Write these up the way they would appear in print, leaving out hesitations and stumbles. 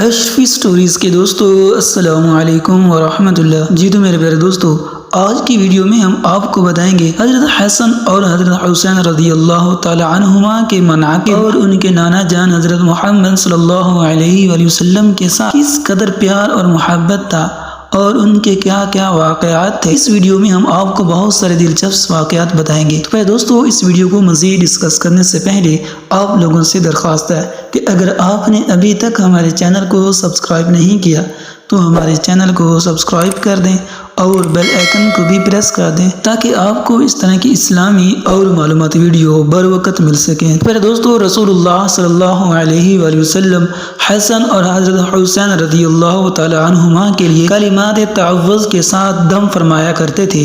اشرفی stories کے دوستو السلام علیکم ورحمۃ اللہ۔ جی تو میرے پیارے دوستو، آج کی ویڈیو میں ہم آپ کو بتائیں گے حضرت حسن اور حضرت حسین رضی اللہ تعالی عنہما کے مناقب اور ان کے نانا جان حضرت محمد صلی اللہ علیہ وآلہ وسلم کے ساتھ کس قدر پیار اور محبت تھا اور ان کے کیا کیا واقعات تھے۔ اس ویڈیو میں ہم آپ کو بہت سارے دلچسپ واقعات بتائیں گے۔ تو پہلے دوستو، اس ویڈیو کو مزید ڈسکس کرنے سے پہلے آپ لوگوں سے درخواست ہے کہ اگر آپ نے ابھی تک ہمارے چینل کو سبسکرائب نہیں کیا تو ہمارے چینل کو سبسکرائب کر دیں اور بیل آئیکن کو بھی پریس کر دیں تاکہ آپ کو اس طرح کی اسلامی اور معلوماتی ویڈیو بر وقت مل سکیں۔ پھر دوستو، رسول اللہ صلی اللہ علیہ وآلہ وسلم حسن اور حضرت حسین رضی اللہ تعالی عنہما کے لیے کلمات تعوذ کے ساتھ دم فرمایا کرتے تھے۔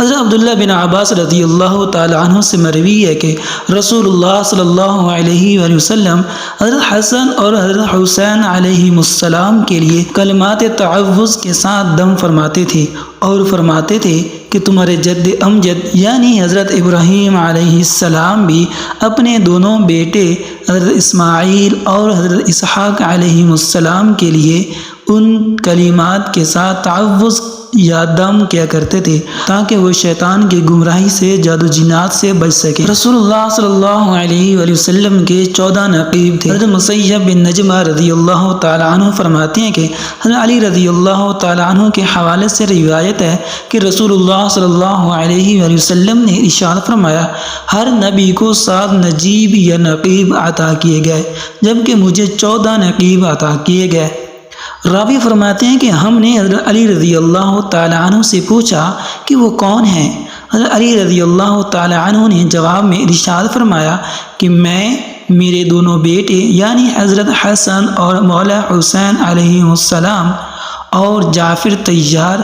حضرت عبداللہ بن عباس رضی اللہ تعالی عنہ سے مروی ہے کہ رسول اللہ صلی اللہ علیہ وآلہ وسلم حضرت حسن اور حضرت حسین علیہ السلام کے لیے کلمات تعوذ کے ساتھ دم فرماتے تھے اور فرماتے تھے کہ تمہارے جد امجد یعنی حضرت ابراہیم علیہ السلام بھی اپنے دونوں بیٹے حضرت اسماعیل اور حضرت اسحاق علیہ السلام کے لیے ان کلمات کے ساتھ تعوذ یا دم کیا کرتے تھے تاکہ وہ شیطان کی گمراہی سے، جادو جنات سے بچ سکے۔ رسول اللہ صلی اللہ علیہ وآلہ وسلم کے 14 نقیب تھے۔ حضرت مسیب بن نجمہ رضی اللہ تعالی عنہ فرماتے ہیں کہ حضرت علی رضی اللہ تعالی عنہ کے حوالے سے روایت ہے کہ رسول اللہ صلی اللہ علیہ وآلہ وسلم نے ارشاد فرمایا، ہر نبی کو 7 نجیب یا نقیب عطا کیے گئے جبکہ مجھے 14 نقیب عطا کیے گئے۔ راوی فرماتے ہیں کہ ہم نے حضرت علی رضی اللہ تعالی عنہ سے پوچھا کہ وہ کون ہیں۔ حضرت علی رضی اللہ تعالی عنہ نے جواب میں ارشاد فرمایا کہ میں، میرے دونوں بیٹے یعنی حضرت حسن اور مولا حسین علیہ السلام اور جعفر طیار،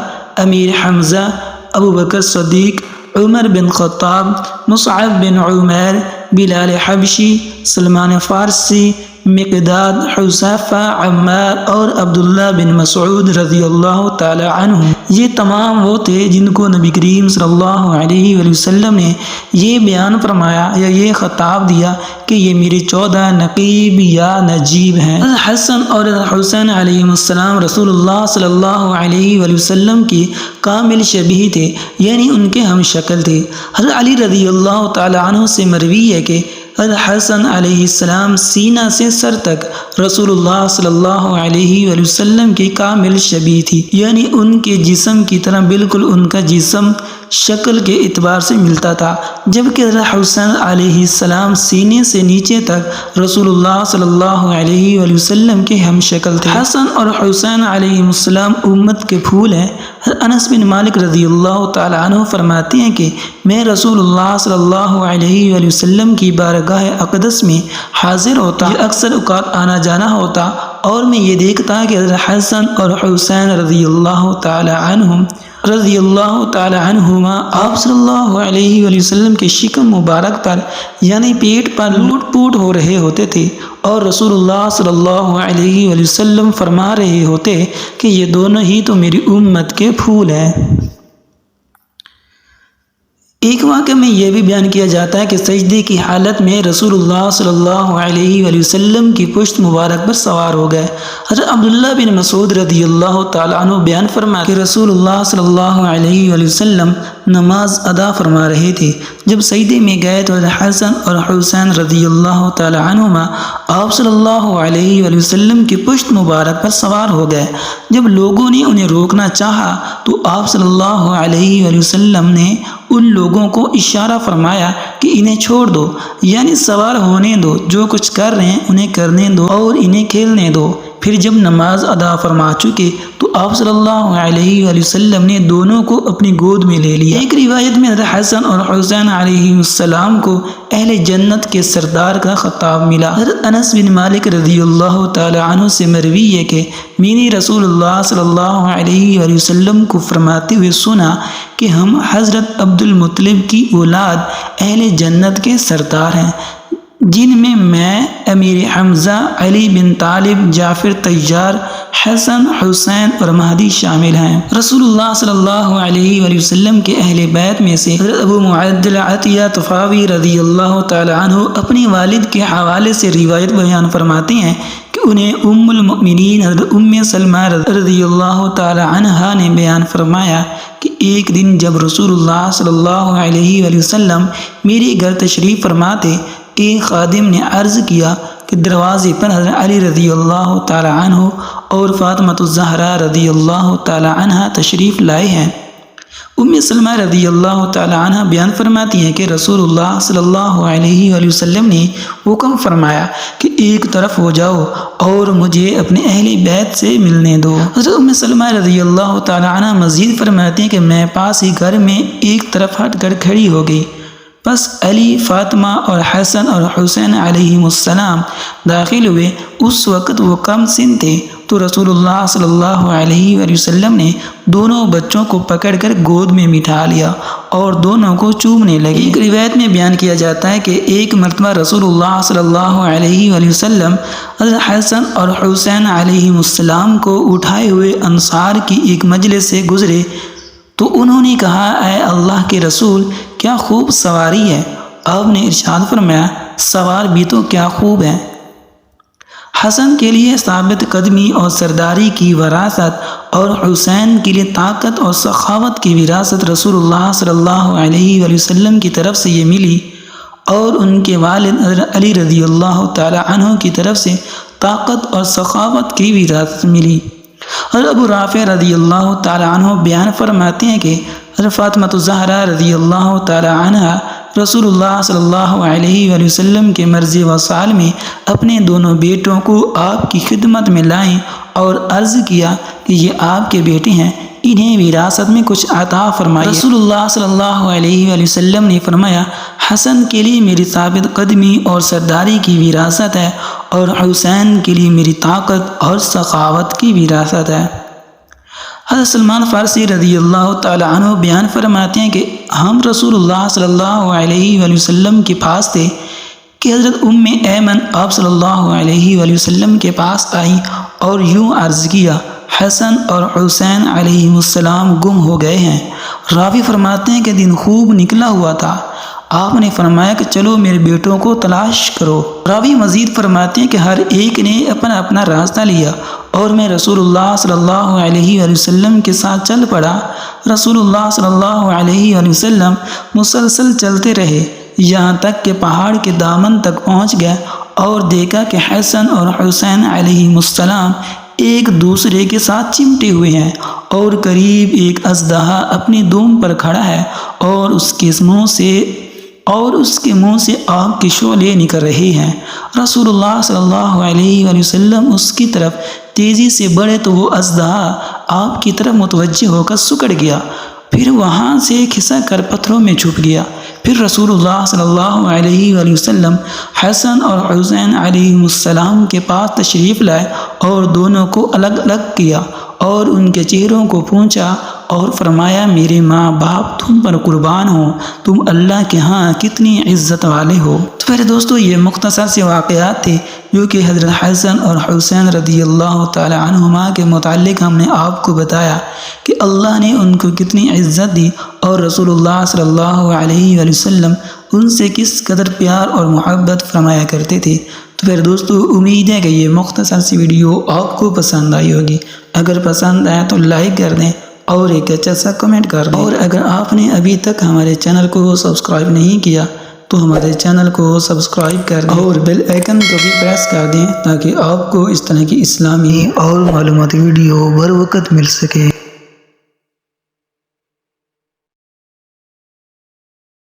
امیر حمزہ، ابو بکر صدیق، عمر بن خطاب، مصعب بن عمیر، بلال حبشی، سلمان فارسی، مقداد، حذیفہ، عمار اور عبداللہ بن مسعود رضی اللہ تعالی عنہ، یہ تمام وہ تھے جن کو نبی کریم صلی اللہ علیہ وآلہ وسلم نے یہ بیان فرمایا یا یہ خطاب دیا کہ یہ میرے 14 نقیب یا نجیب ہیں۔ حسن اور حسین علیہ السلام رسول اللہ صلی اللہ علیہ وآلہ وسلم کی کامل شبیہ تھے یعنی ان کے ہم شکل تھے۔ حضرت علی رضی اللہ تعالی عنہ سے مروی ہے کہ حضرت حسن علیہ السلام سینہ سے سر تک رسول اللہ صلی اللہ علیہ وآلہ وسلم کی کامل شبیہ تھی یعنی ان کے جسم کی طرح بالکل ان کا جسم شکل کے اعتبار سے ملتا تھا، جبکہ حضرت حسین علیہ السلام سینے سے نیچے تک رسول اللہ صلی اللہ علیہ وآلہ وسلم کے ہم شکل تھے۔ حسن اور حسین علیہ السلام امت کے پھول ہیں۔ انس بن مالک رضی اللہ تعالی عنہ فرماتے ہیں کہ میں رسول اللہ صلی اللہ علیہ وآلہ وسلم کی بارگاہ اقدس میں حاضر ہوتا، اکثر اوقات آنا جانا ہوتا اور میں یہ دیکھتا کہ حضرت حسن اور حسین رضی اللہ تعالی عنہما آپ صلی اللہ علیہ وآلہ وسلم کے شکم مبارک پر یعنی پیٹ پر لوٹ پوٹ ہو رہے ہوتے تھے اور رسول اللہ صلی اللہ علیہ وآلہ وسلم فرما رہے ہوتے کہ یہ دونوں ہی تو میری امت کے پھول ہیں۔ ایک واقعہ میں یہ بھی بیان کیا جاتا ہے کہ سجدے کی حالت میں رسول اللہ صلی اللہ علیہ وآلہ وسلم کی پشت مبارک پر سوار ہو گئے۔ حضرت عبداللہ بن مسعود رضی اللہ تعالی عنہ بیان فرماتے کہ رسول اللہ صلی اللہ علیہ وآلہ وسلم نماز ادا فرما رہے تھے، جب سجدے میں گئے تو حضرت حسن اور حسین رضی اللہ تعالی عنہما آپ صلی اللہ علیہ وآلہ وسلم کی پشت مبارک پر سوار ہو گئے۔ جب لوگوں نے انہیں روکنا چاہا تو آپ صلی اللہ علیہ وآلہ وسلم نے ان لوگوں کو اشارہ فرمایا کہ انہیں چھوڑ دو یعنی سوار ہونے دو، جو کچھ کر رہے ہیں انہیں کرنے دو اور انہیں کھیلنے دو۔ پھر جب نماز ادا فرما چکے تو آپ صلی اللہ علیہ وآلہ وسلم نے دونوں کو اپنی گود میں لے لیا۔ ایک روایت میں حضرت حسن اور حسین علیہ السلام کو اہل جنت کے سردار کا خطاب ملا۔ حضرت انس بن مالک رضی اللہ تعالی عنہ سے مروی ہے کہ میں نے رسول اللہ صلی اللہ علیہ وآلہ وسلم کو فرماتے ہوئے سنا کہ ہم حضرت عبد المطلب کی اولاد اہل جنت کے سردار ہیں، جن میں امیر حمزہ، علی بن طالب، جعفر طیار، حسن، حسین اور مہدی شامل ہیں۔ رسول اللہ صلی اللہ علیہ وآلہ وسلم کے اہل بیت میں سے حضرت ابو معدل عطیہ طفاوی رضی اللہ تعالی عنہ اپنی والد کے حوالے سے روایت بیان فرماتے ہیں کہ انہیں ام المؤمنین حضرت ام سلمہ رضی اللہ تعالی عنہا نے بیان فرمایا کہ ایک دن جب رسول اللہ صلی اللہ علیہ وآلہ وسلم میرے گھر تشریف فرما تھے، ایک خادم نے عرض کیا کہ دروازے پر حضرت علی رضی اللہ تعالی عنہ اور فاطمہ الزہرا رضی اللہ تعالی عنہا تشریف لائے ہیں۔ ام سلمہ رضی اللہ تعالی عنہ بیان فرماتی ہیں کہ رسول اللہ صلی اللہ علیہ وآلہ وسلم نے حکم فرمایا کہ ایک طرف ہو جاؤ اور مجھے اپنے اہل بیت سے ملنے دو۔ حضرت ام سلمہ رضی اللہ تعالی عنہ مزید فرماتی ہیں کہ میں پاس ہی گھر میں ایک طرف ہٹ کر کھڑی ہو گئی، بس علی، فاطمہ اور حسن اور حسین علیہم السلام داخل ہوئے۔ اس وقت وہ کم سن تھے تو رسول اللہ صلی اللہ علیہ وآلہ وسلم نے دونوں بچوں کو پکڑ کر گود میں بٹھا لیا اور دونوں کو چومنے لگے۔ ایک روایت میں بیان کیا جاتا ہے کہ ایک مرتبہ رسول اللہ صلی اللہ علیہ وآلہ وسلم حضرت حسن اور حسین علیہم السلام کو اٹھائے ہوئے انصار کی ایک مجلس سے گزرے تو انہوں نے کہا، اے اللہ کے رسول، کیا خوب سواری ہے۔ آپ نے ارشاد فرمایا، سوار بھی تو کیا خوب ہے۔ حسن کے لیے ثابت قدمی اور سرداری کی وراثت اور حسین کے لیے طاقت اور سخاوت کی وراثت رسول اللہ صلی اللہ علیہ وآلہ وسلم کی طرف سے یہ ملی، اور ان کے والد حضرت علی رضی اللہ تعالی عنہ کی طرف سے طاقت اور سخاوت کی وراثت ملی۔ حضرت ابو رافع رضی اللہ تعالی عنہ بیان فرماتے ہیں کہ حضرت فاطمہ الزہرا رضی اللہ تعالی عنہ رسول اللہ صلی اللہ علیہ وآلہ وسلم کے مرض وصال میں اپنے دونوں بیٹوں کو آپ کی خدمت میں لائیں اور عرض کیا کہ یہ آپ کے بیٹے ہیں، انہیں وراثت میں کچھ عطا فرمائیے۔ رسول اللہ صلی اللہ علیہ وآلہ وسلم نے فرمایا، حسن کے لیے میری ثابت قدمی اور سرداری کی وراثت ہے اور حسین کے لیے میری طاقت اور سخاوت کی وراثت ہے۔ حضرت سلمان فارسی رضی اللہ تعالی عنہ بیان فرماتے ہیں کہ ہم رسول اللہ صلی اللہ علیہ وآلہ وسلم کے پاس تھے کہ حضرت ام ایمن آپ صلی اللہ علیہ وآلہ وسلم کے پاس آئیں اور یوں عرض کیا، حسن اور حسین علیہ السلام گم ہو گئے ہیں۔ راوی فرماتے ہیں کہ دن خوب نکلا ہوا تھا، آپ نے فرمایا کہ چلو میرے بیٹوں کو تلاش کرو۔ راوی مزید فرماتے ہیں کہ ہر ایک نے اپنا اپنا راستہ لیا اور میں رسول اللہ صلی اللہ علیہ وآلہ وسلم کے ساتھ چل پڑا۔ رسول اللہ صلی اللہ علیہ وآلہ وسلم مسلسل چلتے رہے یہاں تک کہ پہاڑ کے دامن تک پہنچ گئے اور دیکھا کہ حسن اور حسین علیہ السلام ایک دوسرے کے ساتھ چمٹے ہوئے ہیں اور قریب ایک اژدہا اپنی دم پر کھڑا ہے اور اس کے منہ سے آگ کے شعلے نکل رہے ہیں۔ رسول اللہ صلی اللہ علیہ وآلہ وسلم اس کی طرف تیزی سے بڑھے تو وہ اژدہا آپ کی طرف متوجہ ہو کر سکڑ گیا، پھر وہاں سے کھسک کر پتھروں میں چھپ گیا۔ پھر رسول اللہ صلی اللہ علیہ وآلہ وسلم حسن اور حسین علیہ السلام کے پاس تشریف لائے اور دونوں کو الگ الگ کیا اور ان کے چہروں کو پوچھا اور فرمایا، میرے ماں باپ تم پر قربان ہوں، تم اللہ کے ہاں کتنی عزت والے ہو۔ تو پھر دوستو، یہ مختصر سے واقعات تھے جو کہ حضرت حسن اور حسین رضی اللہ تعالی عنہما کے متعلق ہم نے آپ کو بتایا کہ اللہ نے ان کو کتنی عزت دی اور رسول اللہ صلی اللہ علیہ وآلہ وسلم ان سے کس قدر پیار اور محبت فرمایا کرتے تھے۔ تو پھر دوستو، امید ہے کہ یہ مختصر سی ویڈیو آپ کو پسند آئی ہوگی۔ اگر پسند آیا تو لائک کر دیں اور ایک اچھا سا کمنٹ کر دیں، اور اگر آپ نے ابھی تک ہمارے چینل کو سبسکرائب نہیں کیا تو ہمارے چینل کو سبسکرائب کر دیں اور بیل آئیکن کو بھی پریس کر دیں تاکہ آپ کو اس طرح کی اسلامی اور معلوماتی ویڈیو بر وقت مل سکے۔